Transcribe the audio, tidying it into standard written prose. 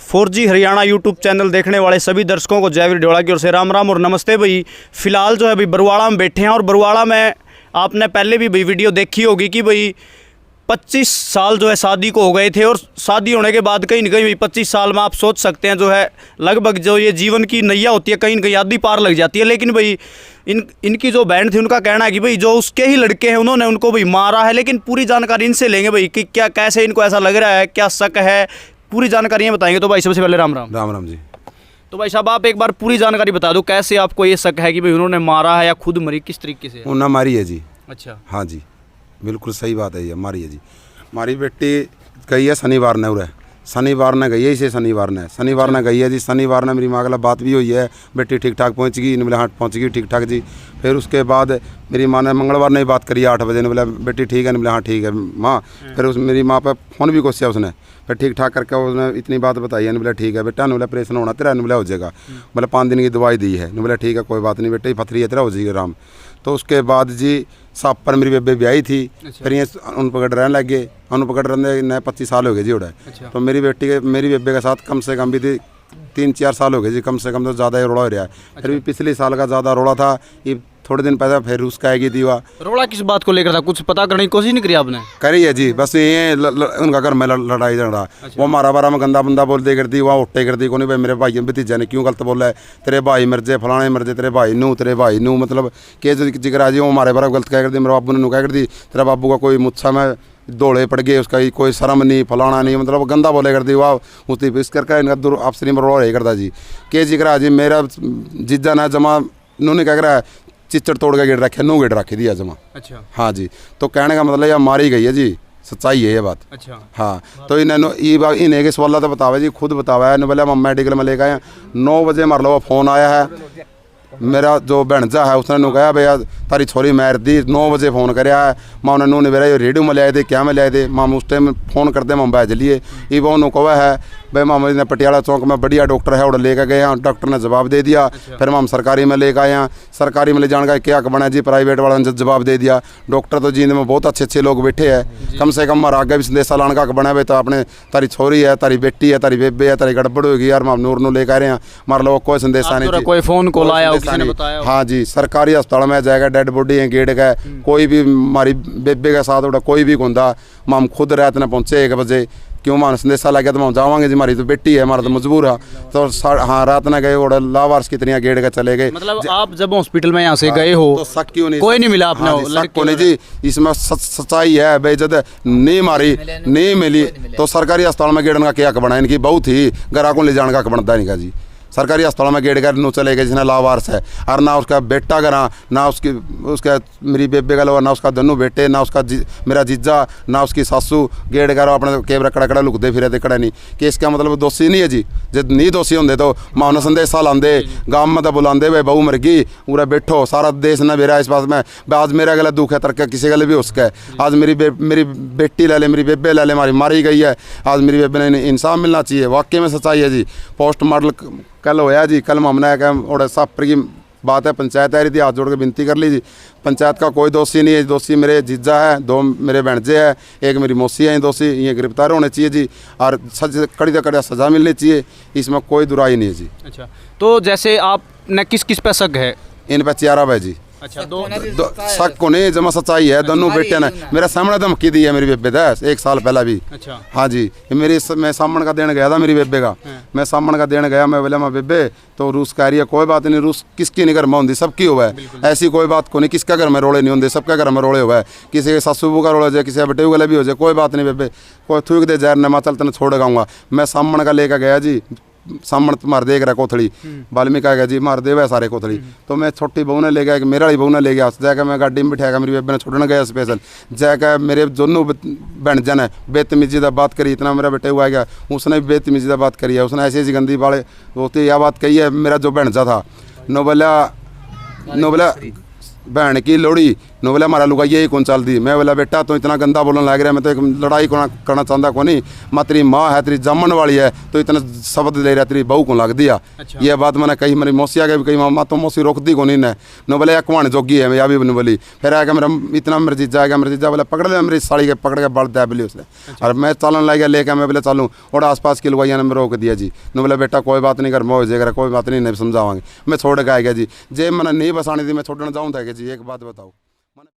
4G Haryana YouTube channel देखने वाले सभी दर्शकों को जयवीर ढोला की ओर से राम राम और नमस्ते भाई। फ़िलहाल जो है भाई बरवाड़ा में बैठे हैं और बरवाड़ा में आपने पहले भी भाई वीडियो देखी होगी कि भाई 25 साल जो है शादी को हो गए थे और शादी होने के बाद कहीं ना कहीं 25 साल में आप सोच सकते हैं जो है लगभग जो ये जीवन की नैया होती है कहीं ना कहीं आधी पार लग जाती है। लेकिन भाई इनकी जो बहन थी उनका कहना है कि भाई जो उसके ही लड़के हैं उन्होंने उनको भाई मारा है। लेकिन पूरी जानकारी इनसे लेंगे भाई कि क्या कैसे इनको ऐसा लग रहा है, क्या शक है, पूरी जानकारी बताएंगे। तो भाई सबसे पहले राम राम। राम राम जी। तो भाई साहब आप एक बार पूरी जानकारी बता दो, कैसे आपको ये शक है कि भाई उन्होंने मारा है या खुद मरी, किस तरीके से? उन्हें मारी है जी। अच्छा, हाँ जी, बिल्कुल सही बात है, ये मारी है जी। हमारी बेटी गई है शनिवार ने, उरे शनिवार ने गई है, इसे शनिवार ने गई है जी। शनिवार ने मेरी माँ के बात भी हुई है, बेटी ठीक ठाक पहुँच गई, बोले हाँ पहुँच गई ठीक ठाक जी। फिर उसके बाद मेरी माँ ने मंगलवार ने बात करी 8 बजे, ने बोला बेटी ठीक है, ने बोला हाँ ठीक है माँ। फिर उस मेरी माँ पे फ़ोन भी कोशिश उसने, फिर ठीक ठाक करके उसने इतनी बात बताई है, ने बोला ठीक है बेटा, ने बोला ऑपरेशन होना तेरा, ने बोला हो जाएगा, बोला 5 दिन की दवाई दी है, ने बोला ठीक है कोई बात नहीं बेटा, पथरी है तेरा हो जाएगी आराम। तो उसके बाद जी साप पर मेरी बेबे ब्याही थी। अच्छा। फिर ये उन पकड़ रहने लग गए, उन पकड़ रहने नए 25 साल हो गए जी उड़ा। अच्छा। तो मेरी बेबे के साथ कम से कम भी थी 3-4 साल हो गए जी, कम से कम तो ज़्यादा ही रोड़ा हो रहा है। अच्छा। फिर भी पिछले साल का ज़्यादा रोड़ा था, ये थोड़े दिन पहले फिर उसका आएगी थी। वह रोड़ा किस बात को लेकर था, कुछ पता करने की कोशिश नहीं करी आपने? करी है जी, बस ये उनका घर में लड़ाई झगड़ा। अच्छा। वो मारा बारा में गंदा बंदा बोल दे करती, वहाँ उठे करती को नहीं भाई मेरे भाई भतीजा ने क्यों गलत बोला है, तेरे भाई मर जाए फलाने मर जाए, तेरे भाई नू मतलब के जिक्र जी वो मारे बारा गलत कह कर दी, मेरे बाबू ने कह कर दी तेरा बाबू का कोई मुच्छा में दौड़े पड़ गए, उसका कोई शर्म नहीं फलाना नहीं, मतलब गंदा बोले करती वाह उसकी इस करके इनका आपसी में रोड़ा करता जी। के जिक्र जी मेरा जीजा ना जमा उन्होंने क्या करा चिच्चड़ तोड़ के गेट रखे, 9 गेट रखे दिया जमा। अच्छा। हाँ जी, तो कहने का मतलब यह मारी गई है जी, सच्चाई है ये बात। अच्छा। हाँ, तो इन्हें के सवाल तो बतावे जी, खुद बतावा है, बोले हम मेडिकल में लेके आए 9 बजे मार लो फ़ोन आया है, मेरा जो भणजा है उसने कहा भैया तारी छोरी मार दी, 9 बजे फ़ोन कराया है। माँ उन्होंने मेरा ये रेडियो में ले आए थे, क्या में ले आए थे, माँ उस टाइम फ़ोन करते मैं बैठ लिए ये वो उन्होंने कहा है भाई मामा ने पटियाला चौक में बढ़िया डॉक्टर है उड़ा लेकर गए हैं, डॉक्टर ने जवाब दे दिया। अच्छा। फिर हम सरकारी में लेकर आए हैं, सरकारी में ले जाने का क्या बना जी, प्राइवेट वाला ने जवाब दे दिया। डॉक्टर तो जींद में बहुत अच्छे लोग बैठे हैं, कम से कम आगे भी संदेशा लाने का बना भाई तो आपने तारी छोरी है, तारी बेटी है, तारी बेबे है, तारी गड़बड़ होगी यार, हम नूर लेकर आ रहे हैं, मार लो कोई संदेशा नहीं, कोई फ़ोन कॉल आया किसी ने बताया? हाँ जी, सरकारी अस्पताल में जाएगा, डेड बॉडी है गेट का, कोई भी हमारी बेबे के साथ उड़ा कोई भी गुंदा, हम खुद रात ने पहुँचे 1 बजे, क्यों मान संदेशा लग गया तो हम जावांगे जी, हमारी तो बेटी है, हमारा तो मजबूर है। तो हाँ रात में गए और लावारस कितनी गेट का चले गए। मतलब आप जब हॉस्पिटल में यहाँ से गए हो तो शक क्यों नहीं, कोई नहीं मिला आपने? हाँ शक को नहीं जी, इसमें सच्चाई है भाई, जब नहीं मारी नहीं मिली तो सरकारी अस्पताल में गेड़न का क्या हक बना, इनकी बहुत ही ग्राहकों ले जाने का हक बनता है इनका जी। सरकारी अस्पताल में गेट कर नू चले गए जिसने लावारस है, और ना उसका बेटा करा, ना उसका मेरी बेबे का लोग, ना उसका दोनों बेटे, ना उसका मेरा जीजा, ना उसकी सासू गेट करो अपने कैमरा कड़ा लुकते फिर कड़ा नहीं कि इसका मतलब दोषी नहीं है जी। जब नहीं दोषी होंगे तो माँ उन्हें संदेशा लाते, गाँव में तो बुलाते भाई बहू मर गई पूरा बैठो, सारा देश ने मेरा इस बात में आज मेरा गला दुख है तरक्या किसी गले भी उसका है। आज मेरी बेटी ले ले, मेरी बेबे ले ले, हमारी मारी गई है, आज मेरी बेबे ने इंसाफ मिलना चाहिए, वाकई में सच्चाई है जी। पोस्टमार्टम कल होया जी, कल हमने और सापर की बात है, पंचायत आ रही थी, हाथ जोड़ के विनती कर ली जी, पंचायत का कोई दोषी नहीं है, दोषी मेरे जीजा है, 2 मेरे भणजे है, 1 मेरी मौसी है, दोषी ये गिरफ्तार होने चाहिए जी, और कड़ी से कड़ी सज़ा मिलनी चाहिए, इसमें कोई दुराई नहीं है जी। अच्छा, तो जैसे आपने किस पे शक है? इन पे 4 है जी। अच्छा, शक को नहीं, जमा सच्चाई है, दोनों बेटे ने मेरा सामने धमकी दी है मेरी बेबे का 1 साल पहले भी। अच्छा। हाँ जी, मैं सामन का देने गया था मेरी बेबे का, मैं सामन का देने गया, मैं बोला मैं बेबे तो रूस कह रही है, कोई बात नहीं, रूस किसकी नहीं घर में होंगी, सबकी हुआ है, ऐसी कोई बात को नहीं, किसका घर में रोड़े नहीं होंगे, सबका घर में रोड़े हुआ है, किसी के सासू का रोड़ा हो जाए, किसी बेटे वाला भी हो जाए, कोई बात नहीं बेबे, कोई थूक दे जहर ने मैं चल तेने छोड़ गाऊंगा। मैं सामन का लेकर गया जी, सामन मार देख रहा कोथड़ी, वाल्मीकि आ गया जी मार दे वह सारे कोथड़ी। तो मैं छोटी बहू ने ले गया, मेरे वाली बहू ने ले गया, जाकर मैं गाड़ी में बिठाया, मेरी बेबे ने छोड़ने गया स्पेशल, जाकर मेरे दोनों बहन जन है बेतमीजी का बात करी, इतना मेरा बेटे हुआ गया, उसने भी बेतमीजी का बात करी है, उसने ऐसी ऐसी गंदी वाले होती यह बात कही है। मेरा जो भणजा था नो बोला बहन की लोड़ी नो बोला हमारा लुगाई यही कौन चल दी। मैं बोला बेटा तो इतना गंदा बोलने लग रहा है, मैं तो एक लड़ाई करना चाहता को नहीं, मैं तेरी माँ है, तेरी जमन वाली है, तो इतना शब्द ले रहा तेरी बहू को लग दिया। अच्छा। ये बात मैंने कही, मेरी मौसी आ गई, कही मामा तो मौसी रोक दी को नहीं ने। नो बोले एक कुआन जोगी है, मैं भी बोली। फिर आएगा मेरा इतना मेरे जीजा आएगा, मेरे जीजा बोले पकड़ ले मेरी साड़ी के, पकड़ के बल दिया बोली उसने। और मैं चलन लग गया लेके, मैं बोले चलूँ, और आसपास की लुगाइया ने रोक दिया जी। नो बोले बेटा कोई बात नहीं कर, मैं हो जाएगा, कोई बात नहीं समझावांगे। मैं छोड़ के आ गया जी। जे मैंने नहीं बसानी थी मैं छोड़ने जाऊँ था जी। एक बात बताओ।